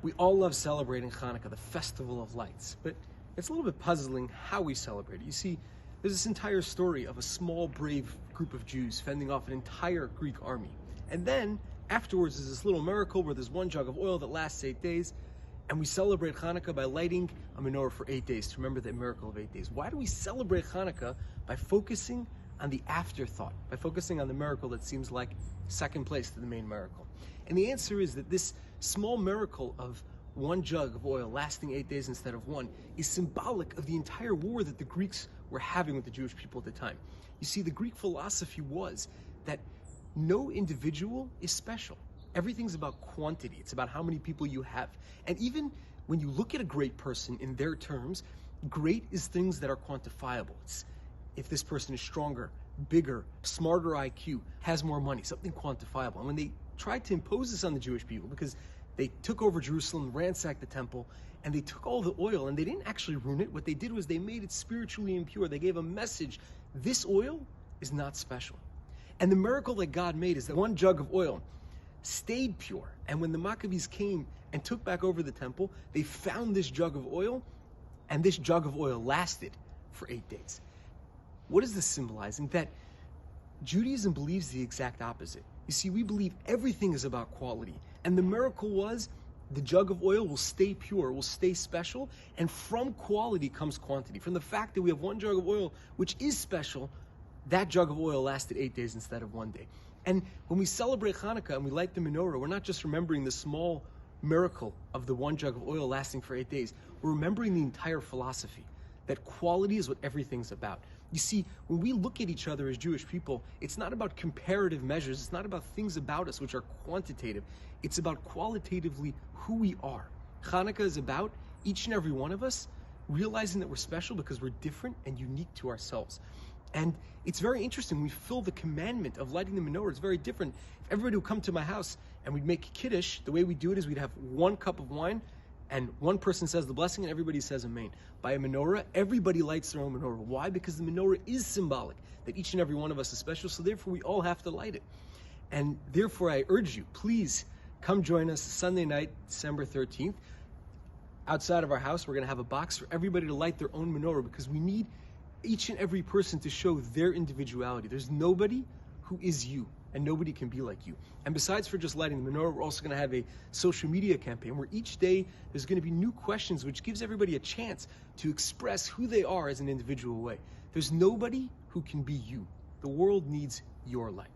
We all love celebrating Chanukah, the festival of lights, but it's a little bit puzzling how we celebrate it. You see, there's this entire story of a small, brave group of Jews fending off an entire Greek army. And then, afterwards, there's this little miracle where there's one jug of oil that lasts 8 days, and we celebrate Chanukah by lighting a menorah for 8 days to remember that miracle of 8 days. Why do we celebrate Chanukah by focusing on the afterthought, by focusing on the miracle that seems like second place to the main miracle? And the answer is that this small miracle of one jug of oil lasting 8 days instead of one is symbolic of the entire war that the Greeks were having with the Jewish people at the time. You see, the Greek philosophy was that no individual is special. Everything's about quantity. It's about how many people you have. And even when you look at a great person in their terms, great is things that are quantifiable. It's if this person is stronger, bigger, smarter IQ, has more money, something quantifiable. And when they tried to impose this on the Jewish people, because they took over Jerusalem, ransacked the temple, and they took all the oil, and they didn't actually ruin it. What they did was they made it spiritually impure. They gave a message. This oil is not special. And the miracle that God made is that one jug of oil stayed pure. And when the Maccabees came and took back over the temple, they found this jug of oil, and this jug of oil lasted for 8 days. What is this symbolizing? That Judaism believes the exact opposite. You see, we believe everything is about quality. And the miracle was the jug of oil will stay pure, will stay special, and from quality comes quantity. From the fact that we have one jug of oil, which is special, that jug of oil lasted 8 days instead of 1 day. And when we celebrate Chanukah and we light the menorah, we're not just remembering the small miracle of the one jug of oil lasting for 8 days. We're remembering the entire philosophy, that quality is what everything's about. You see, when we look at each other as Jewish people, it's not about comparative measures. It's not about things about us which are quantitative. It's about qualitatively who we are. Chanukah is about each and every one of us realizing that we're special because we're different and unique to ourselves. And it's very interesting. We fill the commandment of lighting the menorah. It's very different. If everybody would come to my house and we'd make kiddush, the way we do it is we'd have 1 cup of wine, and one person says the blessing and everybody says amen. By a menorah, everybody lights their own menorah. Why? Because the menorah is symbolic, that each and every one of us is special, so therefore we all have to light it. And therefore I urge you, please come join us Sunday night, December 13th. Outside of our house, we're going to have a box for everybody to light their own menorah, because we need each and every person to show their individuality. There's nobody who is you, and nobody can be like you. And besides for just lighting the menorah, we're also going to have a social media campaign where each day there's going to be new questions, which gives everybody a chance to express who they are as an individual way. There's nobody who can be you. The world needs your light.